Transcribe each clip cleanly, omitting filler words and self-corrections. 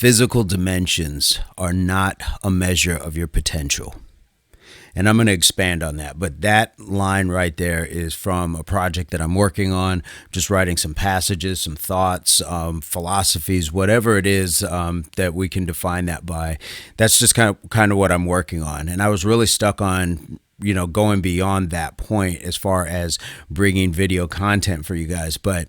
Physical dimensions are not a measure of your potential. And I'm going to expand on that. But that line right there is from a project that I'm working on, just writing some passages, some thoughts, philosophies, whatever it is that we can define that by. That's just kind of what I'm working on. And I was really stuck on going beyond that point as far as bringing video content for you guys. But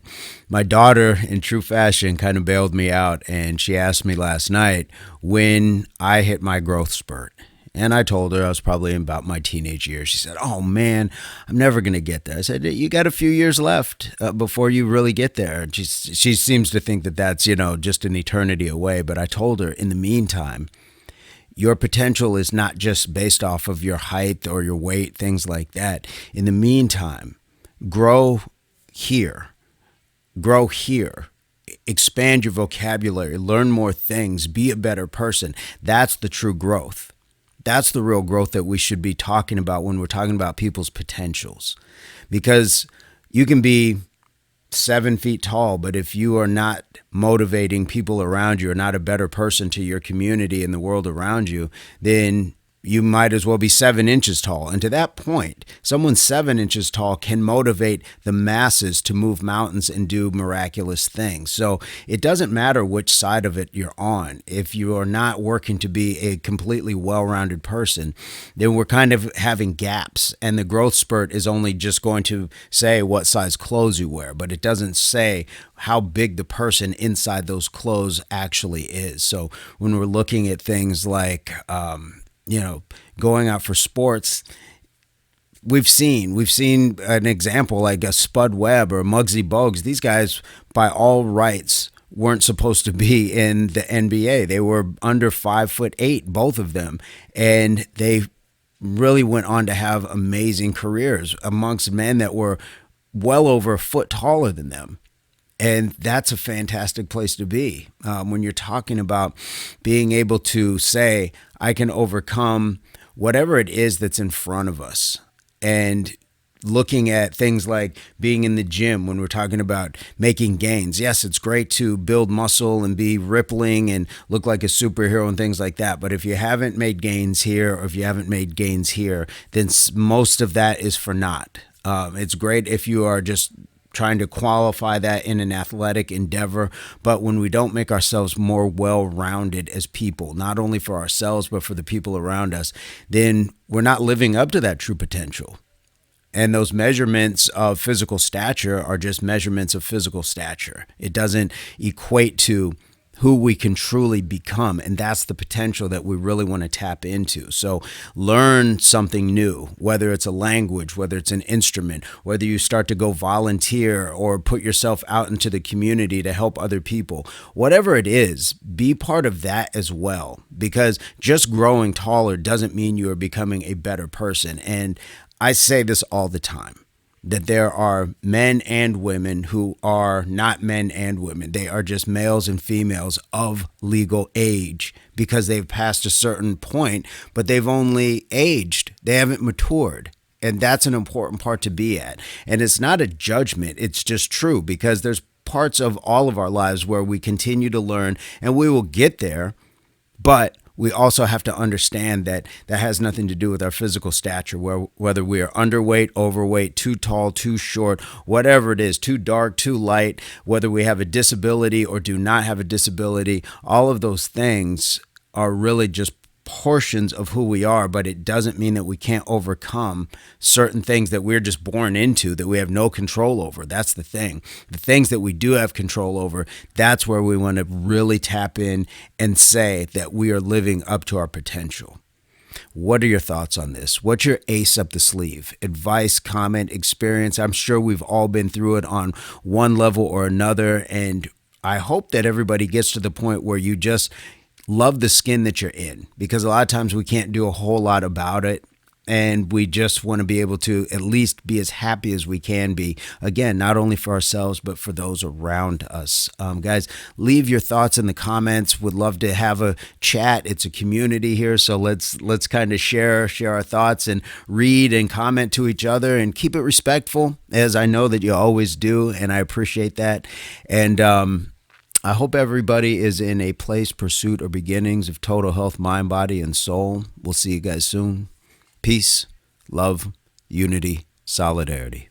my daughter, in true fashion, kind of bailed me out. And she asked me last night when I hit my growth spurt. And I told her I was probably in about my teenage years. She said, "Oh man, I'm never going to get there." I said, "You got a few years left before you really get there." And she seems to think that that's, just an eternity away. But I told her, in the meantime, your potential is not just based off of your height or your weight, things like that. In the meantime, grow here, expand your vocabulary, learn more things, be a better person. That's the true growth. That's the real growth that we should be talking about when we're talking about people's potentials. Because you can be 7 feet tall, but if you are not motivating people around you or not a better person to your community and the world around you, then you might as well be 7 inches tall. And to that point, someone 7 inches tall can motivate the masses to move mountains and do miraculous things. So it doesn't matter which side of it you're on. If you are not working to be a completely well-rounded person, then we're kind of having gaps. And the growth spurt is only just going to say what size clothes you wear, but it doesn't say how big the person inside those clothes actually is. So when we're looking at things like, going out for sports, we've seen an example like a Spud Webb or Muggsy Bogues. These guys, by all rights, weren't supposed to be in the NBA. They were under 5'8", both of them, and they really went on to have amazing careers amongst men that were well over a foot taller than them. And that's a fantastic place to be when you're talking about being able to say, I can overcome whatever it is that's in front of us. And looking at things like being in the gym when we're talking about making gains. Yes, it's great to build muscle and be rippling and look like a superhero and things like that. But if you haven't made gains here or if you haven't made gains here, then most of that is for naught. It's great if you are just trying to qualify that in an athletic endeavor. But when we don't make ourselves more well-rounded as people, not only for ourselves, but for the people around us, then we're not living up to that true potential. And those measurements of physical stature are just measurements of physical stature. It doesn't equate to who we can truly become. And that's the potential that we really want to tap into. So learn something new, whether it's a language, whether it's an instrument, whether you start to go volunteer or put yourself out into the community to help other people. Whatever it is, be part of that as well. Because just growing taller doesn't mean you are becoming a better person. And I say this all the time, that there are men and women who are not men and women. They are just males and females of legal age because they've passed a certain point, but they've only aged. They haven't matured. And that's an important part to be at. And it's not a judgment. It's just true because there's parts of all of our lives where we continue to learn and we will get there, but we also have to understand that that has nothing to do with our physical stature, whether we are underweight, overweight, too tall, too short, whatever it is, too dark, too light, whether we have a disability or do not have a disability. All of those things are really just portions of who we are, but it doesn't mean that we can't overcome certain things that we're just born into that we have no control over. That's the thing. The things that we do have control over, that's where we want to really tap in and say that we are living up to our potential. What are your thoughts on this? What's your ace up the sleeve? Advice, comment, experience? I'm sure we've all been through it on one level or another, and I hope that everybody gets to the point where you just love the skin that you're in, because a lot of times we can't do a whole lot about it. And we just want to be able to at least be as happy as we can be. Again, not only for ourselves, but for those around us. Guys, leave your thoughts in the comments. Would love to have a chat. It's a community here. So let's kind of share our thoughts and read and comment to each other and keep it respectful, as I know that you always do. And I appreciate that. And I hope everybody is in a place, pursuit, or beginnings of total health, mind, body, and soul. We'll see you guys soon. Peace, love, unity, solidarity.